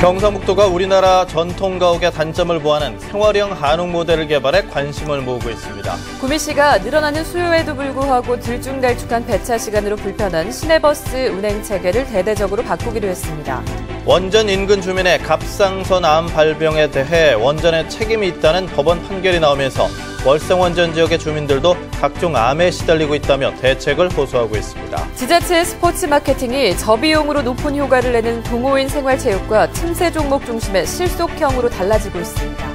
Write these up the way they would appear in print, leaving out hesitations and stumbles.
경상북도가 우리나라 전통가옥의 단점을 보완한 생활형 한옥 모델을 개발해 관심을 모으고 있습니다. 구미시가 늘어나는 수요에도 불구하고 들쭉날쭉한 배차 시간으로 불편한 시내버스 운행 체계를 대대적으로 바꾸기로 했습니다. 원전 인근 주민의 갑상선 암 발병에 대해 원전에 책임이 있다는 법원 판결이 나오면서 월성원전 지역의 주민들도 각종 암에 시달리고 있다며 대책을 호소하고 있습니다. 지자체의 스포츠 마케팅이 저비용으로 높은 효과를 내는 동호인 생활체육과 틈새 종목 중심의 실속형으로 달라지고 있습니다.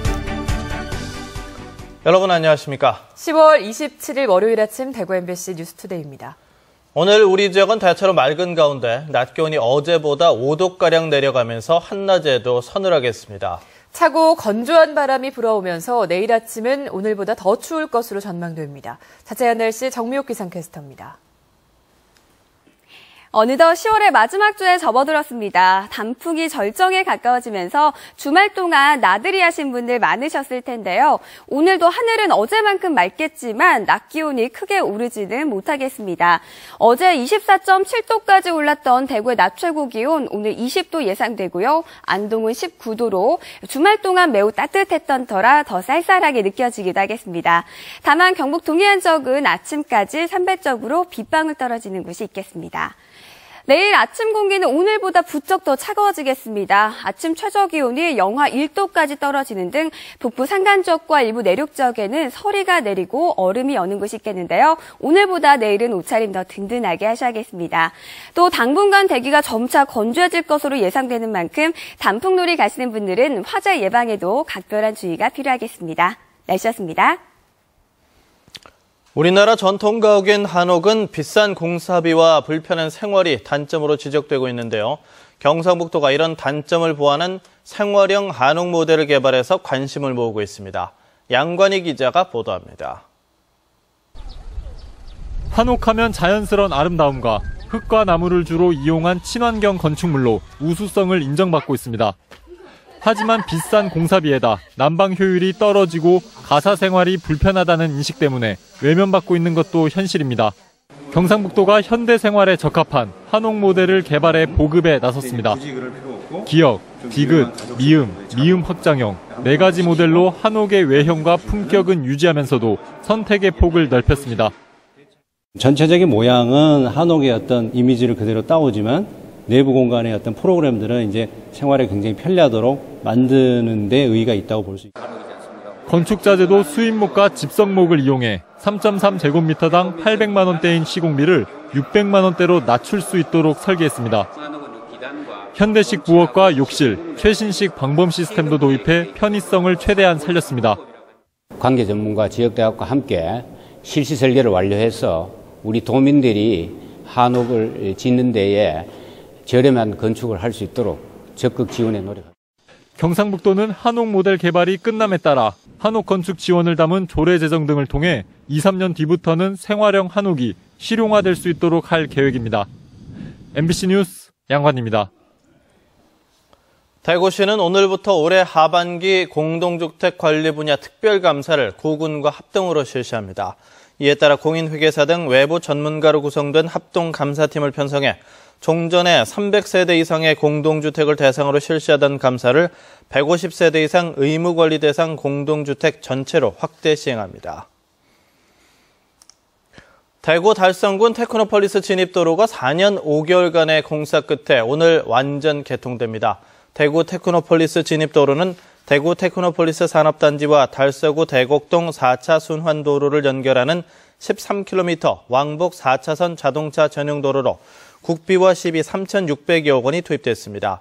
여러분 안녕하십니까? 10월 27일 월요일 아침 대구 MBC 뉴스투데이입니다. 오늘 우리 지역은 대체로 맑은 가운데 낮 기온이 어제보다 5도가량 내려가면서 한낮에도 서늘하겠습니다. 차고 건조한 바람이 불어오면서 내일 아침은 오늘보다 더 추울 것으로 전망됩니다. 자세한 날씨 정미옥 기상캐스터입니다. 어느덧 10월의 마지막 주에 접어들었습니다. 단풍이 절정에 가까워지면서 주말 동안 나들이 하신 분들 많으셨을 텐데요. 오늘도 하늘은 어제만큼 맑겠지만 낮 기온이 크게 오르지는 못하겠습니다. 어제 24.7도까지 올랐던 대구의 낮 최고 기온 오늘 20도 예상되고요. 안동은 19도로 주말 동안 매우 따뜻했던 터라 더 쌀쌀하게 느껴지기도 하겠습니다. 다만 경북 동해안 쪽은 아침까지 산발적으로 빗방울 떨어지는 곳이 있겠습니다. 내일 아침 공기는 오늘보다 부쩍 더 차가워지겠습니다. 아침 최저 기온이 영하 1도까지 떨어지는 등 북부 산간 지역과 일부 내륙 지역에는 서리가 내리고 얼음이 여는 곳이 있겠는데요. 오늘보다 내일은 옷차림 더 든든하게 하셔야겠습니다. 또 당분간 대기가 점차 건조해질 것으로 예상되는 만큼 단풍놀이 가시는 분들은 화재 예방에도 각별한 주의가 필요하겠습니다. 날씨였습니다. 우리나라 전통가옥인 한옥은 비싼 공사비와 불편한 생활이 단점으로 지적되고 있는데요. 경상북도가 이런 단점을 보완한 생활형 한옥 모델을 개발해서 관심을 모으고 있습니다. 양관희 기자가 보도합니다. 한옥하면 자연스러운 아름다움과 흙과 나무를 주로 이용한 친환경 건축물로 우수성을 인정받고 있습니다. 하지만 비싼 공사비에다 난방 효율이 떨어지고 가사 생활이 불편하다는 인식 때문에 외면받고 있는 것도 현실입니다. 경상북도가 현대 생활에 적합한 한옥 모델을 개발해 보급에 나섰습니다. 기역, 디귿, 미음 확장형 4가지 모델로 한옥의 외형과 품격은 유지하면서도 선택의 폭을 넓혔습니다. 전체적인 모양은 한옥의 어떤 이미지를 그대로 따오지만 내부 공간의 어떤 프로그램들은 이제 생활에 굉장히 편리하도록 만드는 데 의의가 있다고 볼 수 있습니다. 건축 자재도 수입목과 집성목을 이용해 3.3제곱미터당 800만 원대인 시공비를 600만 원대로 낮출 수 있도록 설계했습니다. 현대식 부엌과 욕실, 최신식 방범 시스템도 도입해 편의성을 최대한 살렸습니다. 관계 전문가 지역대학과 함께 실시 설계를 완료해서 우리 도민들이 한옥을 짓는 데에 저렴한 건축을 할 수 있도록 적극 지원에 노력합니다. 경상북도는 한옥 모델 개발이 끝남에 따라 한옥 건축 지원을 담은 조례 제정 등을 통해 2, 3년 뒤부터는 생활형 한옥이 실용화될 수 있도록 할 계획입니다. MBC 뉴스 양관입니다. 대구시는 오늘부터 올해 하반기 공동주택 관리 분야 특별감사를 구군과 합동으로 실시합니다. 이에 따라 공인회계사 등 외부 전문가로 구성된 합동감사팀을 편성해 종전에 300세대 이상의 공동주택을 대상으로 실시하던 감사를 150세대 이상 의무관리 대상 공동주택 전체로 확대 시행합니다. 대구 달성군 테크노폴리스 진입도로가 4년 5개월간의 공사 끝에 오늘 완전 개통됩니다. 대구 테크노폴리스 진입도로는 대구 테크노폴리스 산업단지와 달서구 대곡동 4차 순환도로를 연결하는 13km 왕복 4차선 자동차 전용도로로 국비와 시비 3,600여억 원이 투입됐습니다.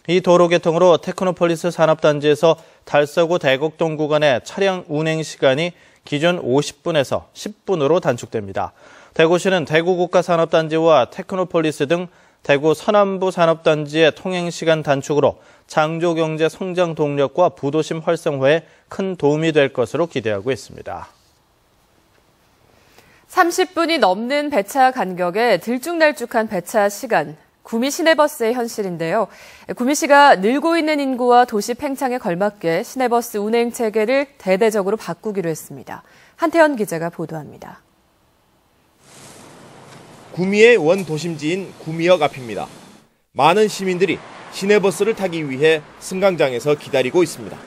이 도로 개통으로 테크노폴리스 산업단지에서 달서구 대곡동 구간의 차량 운행 시간이 기존 50분에서 10분으로 단축됩니다. 대구시는 대구국가산업단지와 테크노폴리스 등 대구 서남부 산업단지의 통행시간 단축으로 창조경제 성장 동력과 부도심 활성화에 큰 도움이 될 것으로 기대하고 있습니다. 30분이 넘는 배차 간격에 들쭉날쭉한 배차 시간, 구미 시내버스의 현실인데요. 구미시가 늘고 있는 인구와 도시 팽창에 걸맞게 시내버스 운행 체계를 대대적으로 바꾸기로 했습니다. 한태현 기자가 보도합니다. 구미의 원도심지인 구미역 앞입니다. 많은 시민들이 시내버스를 타기 위해 승강장에서 기다리고 있습니다.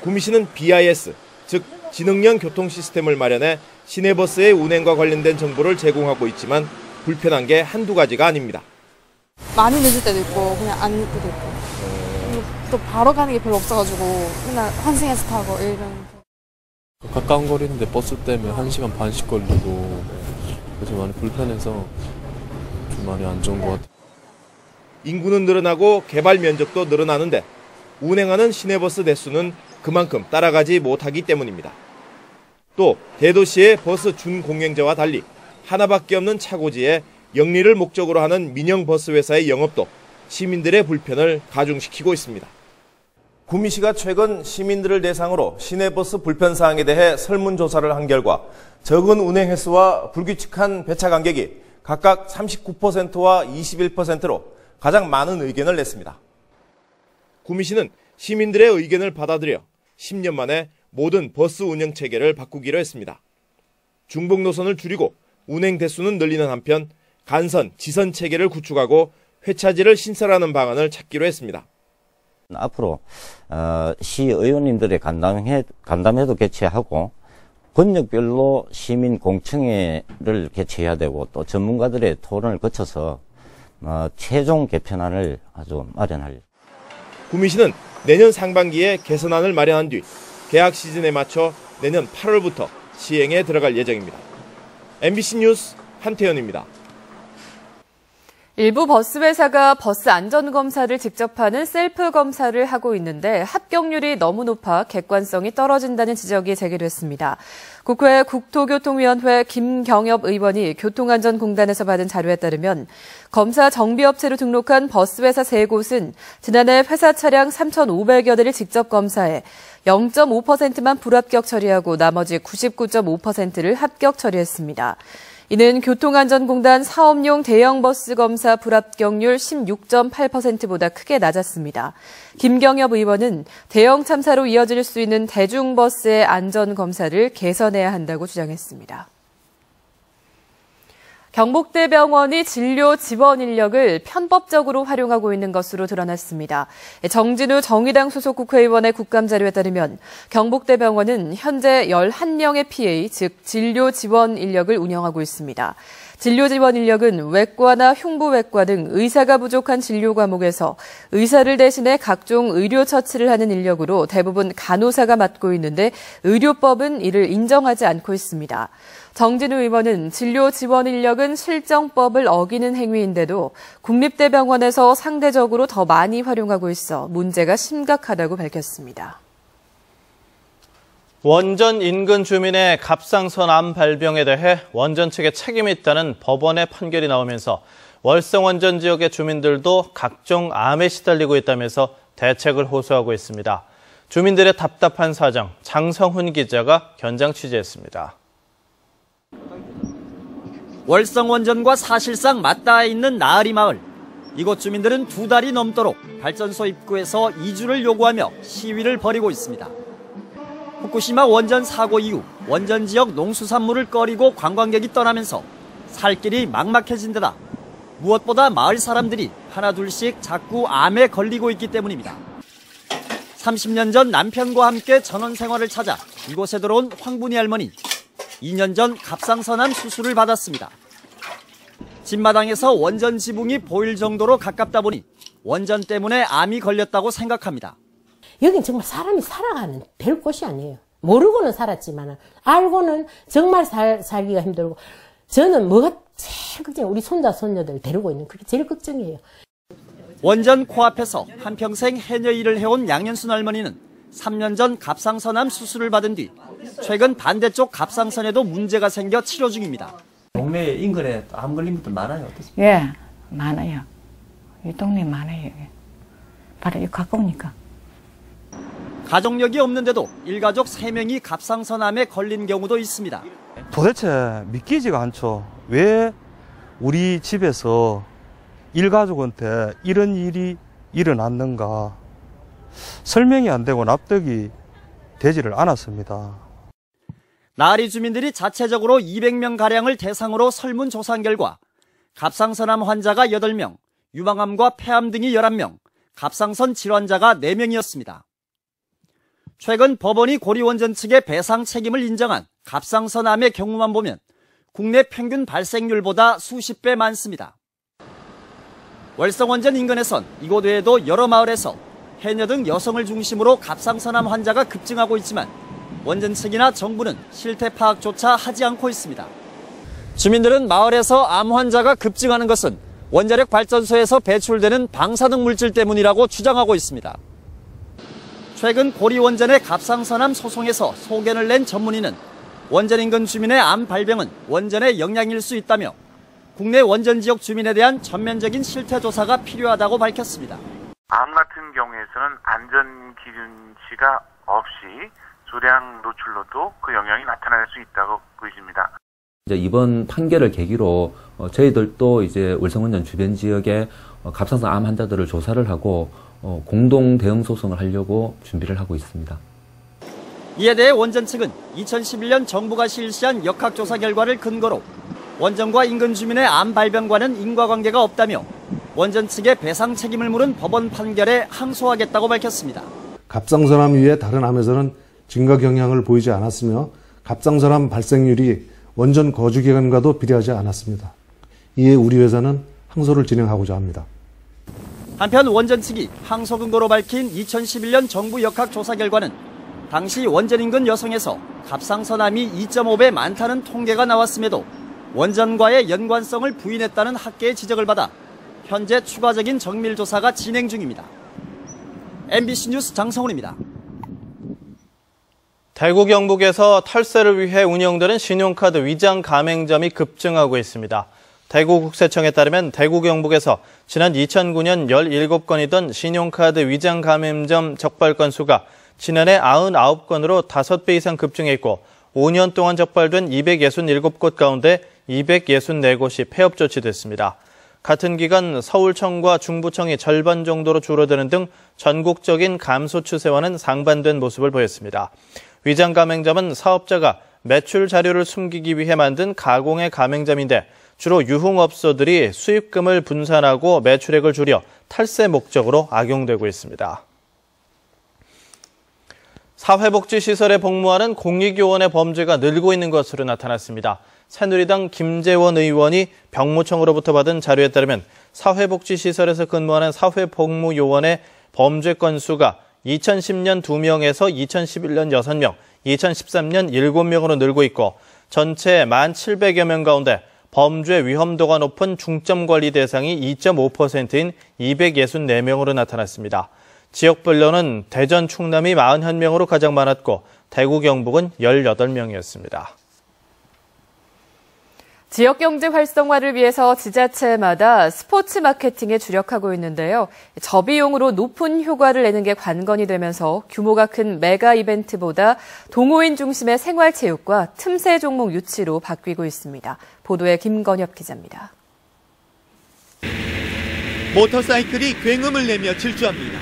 구미시는 BIS, 즉 지능형 교통 시스템을 마련해 시내버스의 운행과 관련된 정보를 제공하고 있지만 불편한 게 한두 가지가 아닙니다. 많이 늦을 때도 있고 그냥 안 늦을 때도 있고 그리고 또 바로 가는 게 별로 없어가지고 맨날 환승해서 타고 이런. 가까운 거리인데 버스 때문에 1시간 반씩 걸리고 그래서 많이 불편해서 좀 많이 안 좋은 것 같아요. 인구는 늘어나고 개발 면적도 늘어나는데 운행하는 시내버스 대수는 그만큼 따라가지 못하기 때문입니다. 또 대도시의 버스 준공영제와 달리 하나밖에 없는 차고지에 영리를 목적으로 하는 민영 버스 회사의 영업도 시민들의 불편을 가중시키고 있습니다. 구미시가 최근 시민들을 대상으로 시내버스 불편 사항에 대해 설문조사를 한 결과 적은 운행 횟수와 불규칙한 배차 간격이 각각 39%와 21%로 가장 많은 의견을 냈습니다. 구미시는 시민들의 의견을 받아들여 10년 만에 모든 버스 운영 체계를 바꾸기로 했습니다. 중복 노선을 줄이고 운행 대수는 늘리는 한편 간선, 지선 체계를 구축하고 회차지를 신설하는 방안을 찾기로 했습니다. 앞으로 시의원님들의 간담회도 개최하고 권역별로 시민 공청회를 개최해야 되고 또 전문가들의 토론을 거쳐서 최종 개편안을 아주 마련할. 구미시는 내년 상반기에 개선안을 마련한 뒤 개학 시즌에 맞춰 내년 8월부터 시행에 들어갈 예정입니다. MBC 뉴스 한태현입니다. 일부 버스 회사가 버스 안전검사를 직접 하는 셀프 검사를 하고 있는데 합격률이 너무 높아 객관성이 떨어진다는 지적이 제기됐습니다. 국회 국토교통위원회 김경엽 의원이 교통안전공단에서 받은 자료에 따르면 검사 정비업체로 등록한 버스 회사 3곳은 지난해 회사 차량 3,500여 대를 직접 검사해 0.5%만 불합격 처리하고 나머지 99.5%를 합격 처리했습니다. 이는 교통안전공단 사업용 대형버스 검사 불합격률 16.8%보다 크게 낮았습니다. 김경엽 의원은 대형 참사로 이어질 수 있는 대중버스의 안전검사를 개선해야 한다고 주장했습니다. 경북대병원이 진료 지원 인력을 편법적으로 활용하고 있는 것으로 드러났습니다. 정진우 정의당 소속 국회의원의 국감 자료에 따르면 경북대병원은 현재 11명의 PA, 즉 진료 지원 인력을 운영하고 있습니다. 진료 지원 인력은 외과나 흉부외과 등 의사가 부족한 진료 과목에서 의사를 대신해 각종 의료 처치를 하는 인력으로 대부분 간호사가 맡고 있는데 의료법은 이를 인정하지 않고 있습니다. 정진우 의원은 진료 지원 인력은 실정법을 어기는 행위인데도 국립대병원에서 상대적으로 더 많이 활용하고 있어 문제가 심각하다고 밝혔습니다. 원전 인근 주민의 갑상선 암 발병에 대해 원전 측에 책임이 있다는 법원의 판결이 나오면서 월성 원전 지역의 주민들도 각종 암에 시달리고 있다면서 대책을 호소하고 있습니다. 주민들의 답답한 사정, 장성훈 기자가 현장 취재했습니다. 월성 원전과 사실상 맞닿아 있는 나으리 마을. 이곳 주민들은 2달이 넘도록 발전소 입구에서 이주를 요구하며 시위를 벌이고 있습니다. 후쿠시마 원전 사고 이후 원전 지역 농수산물을 꺼리고 관광객이 떠나면서 살 길이 막막해진 데다 무엇보다 마을 사람들이 하나둘씩 자꾸 암에 걸리고 있기 때문입니다. 30년 전 남편과 함께 전원 생활을 찾아 이곳에 들어온 황분이 할머니. 2년 전 갑상선암 수술을 받았습니다. 집마당에서 원전 지붕이 보일 정도로 가깝다 보니 원전 때문에 암이 걸렸다고 생각합니다. 여긴 정말 사람이 살아가는 별 곳이 아니에요. 모르고는 살았지만 알고는 정말 살기가 힘들고 저는 뭐가 제일 걱정이에요. 우리 손자 손녀들 데리고 있는 그게 제일 걱정이에요. 원전 코앞에서 한평생 해녀 일을 해온 양현순 할머니는 3년 전 갑상선암 수술을 받은 뒤 최근 반대쪽 갑상선에도 문제가 생겨 치료 중입니다. 동네 인근에 암 걸린 분들 많아요? 어떠십니까? 예, 많아요. 이 동네 많아요. 바로 여기 가까우니까. 가족력이 없는데도 일가족 3명이 갑상선암에 걸린 경우도 있습니다. 도대체 믿기지가 않죠. 왜 우리 집에서 일가족한테 이런 일이 일어났는가. 설명이 안 되고 납득이 되지를 않았습니다. 나으리 주민들이 자체적으로 200명가량을 대상으로 설문조사한 결과 갑상선암 환자가 8명, 유방암과 폐암 등이 11명, 갑상선 질환자가 4명이었습니다. 최근 법원이 고리원전 측의 배상 책임을 인정한 갑상선암의 경우만 보면 국내 평균 발생률보다 수십 배 많습니다. 월성원전 인근에선 이곳 외에도 여러 마을에서 해녀 등 여성을 중심으로 갑상선암 환자가 급증하고 있지만 원전 측이나 정부는 실태 파악조차 하지 않고 있습니다. 주민들은 마을에서 암 환자가 급증하는 것은 원자력 발전소에서 배출되는 방사능 물질 때문이라고 주장하고 있습니다. 최근 고리원전의 갑상선암 소송에서 소견을 낸 전문의는 원전 인근 주민의 암 발병은 원전의 영향일 수 있다며 국내 원전 지역 주민에 대한 전면적인 실태 조사가 필요하다고 밝혔습니다. 암 같은 경우에서는 안전 기준치가 없이 조량 노출로도 그 영향이 나타날 수 있다고 보여집니다. 이제 이번 판결을 계기로 저희들도 이제 월성원전 주변 지역의 갑상선 암 환자들을 조사를 하고 공동 대응 소송을 하려고 준비를 하고 있습니다. 이에 대해 원전 측은 2011년 정부가 실시한 역학조사 결과를 근거로 원전과 인근 주민의 암 발병과는 인과관계가 없다며 원전 측의 배상 책임을 물은 법원 판결에 항소하겠다고 밝혔습니다. 갑상선암 이외의 다른 암에서는 증가 경향을 보이지 않았으며 갑상선암 발생률이 원전 거주 기간과도 비례하지 않았습니다. 이에 우리 회사는 항소를 진행하고자 합니다. 한편 원전 측이 항소 근거로 밝힌 2011년 정부 역학조사 결과는 당시 원전 인근 여성에서 갑상선암이 2.5배 많다는 통계가 나왔음에도 원전과의 연관성을 부인했다는 학계의 지적을 받아 현재 추가적인 정밀조사가 진행 중입니다. MBC 뉴스 장성훈입니다. 대구 경북에서 탈세를 위해 운영되는 신용카드 위장 가맹점이 급증하고 있습니다. 대구국세청에 따르면 대구 경북에서 지난 2009년 17건이던 신용카드 위장 가맹점 적발 건수가 지난해 99건으로 5배 이상 급증했고 5년 동안 적발된 267곳 가운데 264곳이 폐업 조치됐습니다. 같은 기간 서울청과 중부청이 절반 정도로 줄어드는 등 전국적인 감소 추세와는 상반된 모습을 보였습니다. 위장 가맹점은 사업자가 매출 자료를 숨기기 위해 만든 가공의 가맹점인데 주로 유흥업소들이 수익금을 분산하고 매출액을 줄여 탈세 목적으로 악용되고 있습니다. 사회복지시설에 복무하는 공익요원의 범죄가 늘고 있는 것으로 나타났습니다. 새누리당 김재원 의원이 병무청으로부터 받은 자료에 따르면 사회복지시설에서 근무하는 사회복무요원의 범죄 건수가 2010년 2명에서 2011년 6명, 2013년 7명으로 늘고 있고 전체 1,700여 명 가운데 범죄 위험도가 높은 중점관리 대상이 2.5%인 264명으로 나타났습니다. 지역별로는 대전, 충남이 41명으로 가장 많았고 대구, 경북은 18명이었습니다. 지역경제 활성화를 위해서 지자체마다 스포츠 마케팅에 주력하고 있는데요. 저비용으로 높은 효과를 내는 게 관건이 되면서 규모가 큰 메가 이벤트보다 동호인 중심의 생활체육과 틈새 종목 유치로 바뀌고 있습니다. 보도에 김건엽 기자입니다. 모터사이클이 굉음을 내며 질주합니다.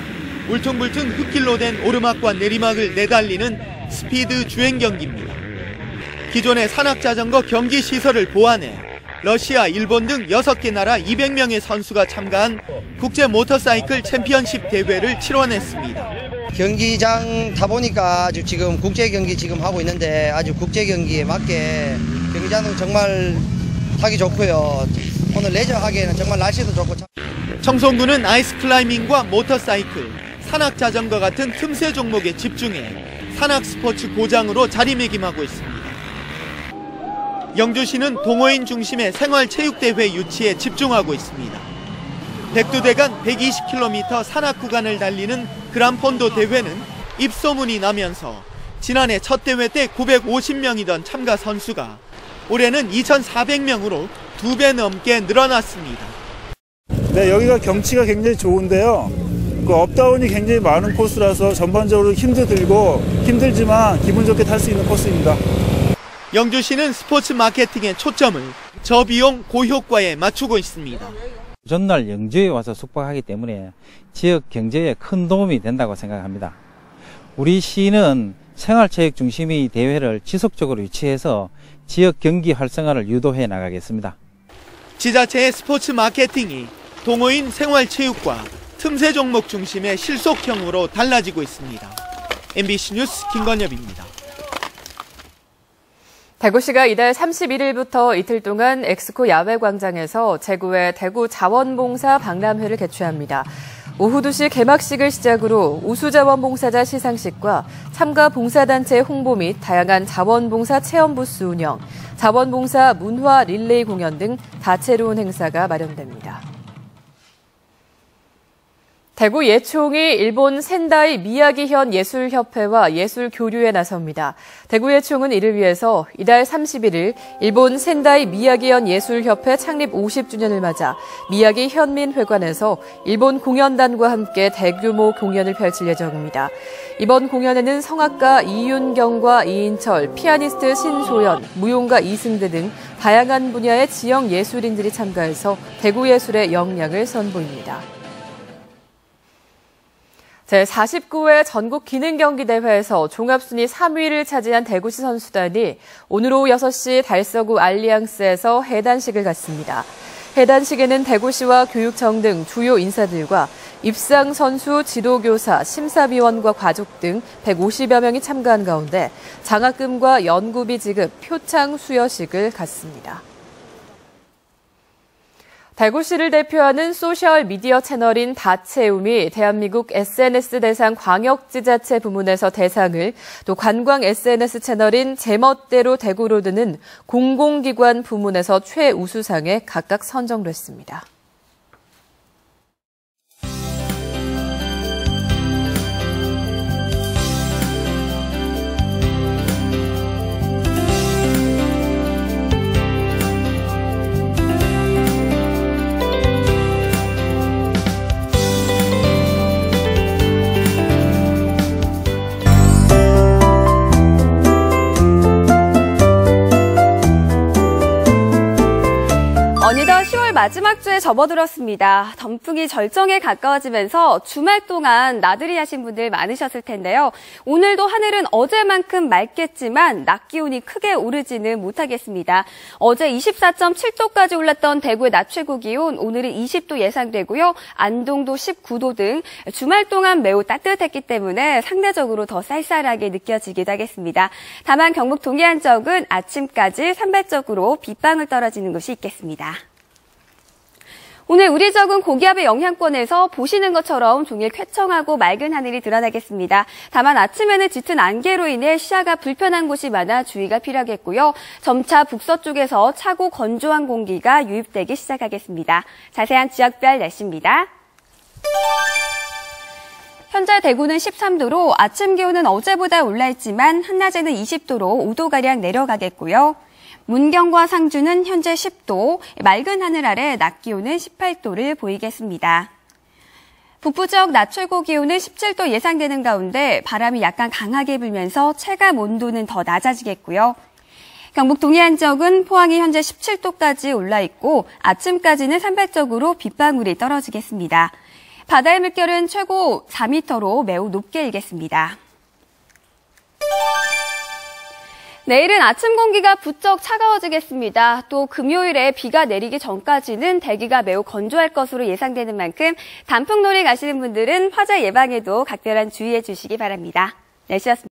울퉁불퉁 흙길로 된 오르막과 내리막을 내달리는 스피드 주행 경기입니다. 기존의 산악자전거 경기 시설을 보완해 러시아, 일본 등 6개 나라 200명의 선수가 참가한 국제 모터사이클 챔피언십 대회를 치러냈습니다. 경기장 타보니까 아주 지금 국제 경기 지금 하고 있는데 아주 국제 경기에 맞게 경기장은 정말 타기 좋고요. 오늘 레저 하기에는 정말 날씨도 좋고. 청송군은 아이스 클라이밍과 모터사이클, 산악자전거 같은 틈새 종목에 집중해 산악 스포츠 고장으로 자리매김하고 있습니다. 영주시는 동호인 중심의 생활체육대회 유치에 집중하고 있습니다. 백두대간 120km 산악 구간을 달리는 그란폰도 대회는 입소문이 나면서 지난해 첫 대회 때 950명이던 참가 선수가 올해는 2,400명으로 2배 넘게 늘어났습니다. 네, 여기가 경치가 굉장히 좋은데요. 그 업다운이 굉장히 많은 코스라서 전반적으로 힘도 들고 힘들지만 기분 좋게 탈 수 있는 코스입니다. 영주시는 스포츠 마케팅의 초점을 저비용 고효과에 맞추고 있습니다. 전날 영주에 와서 숙박하기 때문에 지역 경제에 큰 도움이 된다고 생각합니다. 우리 시는 생활체육 중심의 대회를 지속적으로 유치해서 지역 경기 활성화를 유도해 나가겠습니다. 지자체의 스포츠 마케팅이 동호인 생활체육과 틈새 종목 중심의 실속형으로 달라지고 있습니다. MBC 뉴스 김건엽입니다. 대구시가 이달 31일부터 이틀 동안 엑스코 야외광장에서 제9회 대구 자원봉사 박람회를 개최합니다. 오후 2시 개막식을 시작으로 우수자원봉사자 시상식과 참가 봉사단체 홍보 및 다양한 자원봉사 체험 부스 운영, 자원봉사 문화 릴레이 공연 등 다채로운 행사가 마련됩니다. 대구 예총이 일본 센다이 미야기현 예술협회와 예술교류에 나섭니다. 대구 예총은 이를 위해서 이달 31일 일본 센다이 미야기현 예술협회 창립 50주년을 맞아 미야기 현민회관에서 일본 공연단과 함께 대규모 공연을 펼칠 예정입니다. 이번 공연에는 성악가 이윤경과 이인철, 피아니스트 신소연, 무용가 이승대 등 다양한 분야의 지역 예술인들이 참가해서 대구 예술의 역량을 선보입니다. 제49회 전국 기능경기대회에서 종합순위 3위를 차지한 대구시 선수단이 오늘 오후 6시 달서구 알리앙스에서 해단식을 갖습니다. 해단식에는 대구시와 교육청 등 주요 인사들과 입상 선수, 지도교사, 심사위원과 가족 등 150여 명이 참가한 가운데 장학금과 연구비 지급, 표창 수여식을 갖습니다. 대구시를 대표하는 소셜미디어 채널인 다채움이 대한민국 SNS 대상 광역지자체 부문에서 대상을, 또 관광 SNS 채널인 제멋대로 대구로드는 공공기관 부문에서 최우수상에 각각 선정됐습니다. 어느덧 10월 마지막 주에 접어들었습니다. 덤풍이 절정에 가까워지면서 주말 동안 나들이 하신 분들 많으셨을 텐데요. 오늘도 하늘은 어제만큼 맑겠지만 낮 기온이 크게 오르지는 못하겠습니다. 어제 24.7도까지 올랐던 대구의 낮 최고 기온, 오늘은 20도 예상되고요. 안동도 19도 등 주말 동안 매우 따뜻했기 때문에 상대적으로 더 쌀쌀하게 느껴지기도 하겠습니다. 다만 경북 동해안 쪽은 아침까지 산발적으로 빗방울 떨어지는 곳이 있겠습니다. 오늘 우리 지역은 고기압의 영향권에서 보시는 것처럼 종일 쾌청하고 맑은 하늘이 드러나겠습니다. 다만 아침에는 짙은 안개로 인해 시야가 불편한 곳이 많아 주의가 필요하겠고요. 점차 북서쪽에서 차고 건조한 공기가 유입되기 시작하겠습니다. 자세한 지역별 날씨입니다. 현재 대구는 13도로 아침 기온은 어제보다 올라있지만 한낮에는 20도로 5도가량 내려가겠고요. 문경과 상주는 현재 10도, 맑은 하늘 아래 낮 기온은 18도를 보이겠습니다. 북부 지역 낮 최고 기온은 17도 예상되는 가운데 바람이 약간 강하게 불면서 체감 온도는 더 낮아지겠고요. 경북 동해안 지역은 포항이 현재 17도까지 올라있고 아침까지는 산발적으로 빗방울이 떨어지겠습니다. 바다의 물결은 최고 4m로 매우 높게 일겠습니다. 내일은 아침 공기가 부쩍 차가워지겠습니다. 또 금요일에 비가 내리기 전까지는 대기가 매우 건조할 것으로 예상되는 만큼 단풍놀이 가시는 분들은 화재 예방에도 각별한 주의해 주시기 바랍니다. 날씨였습니다.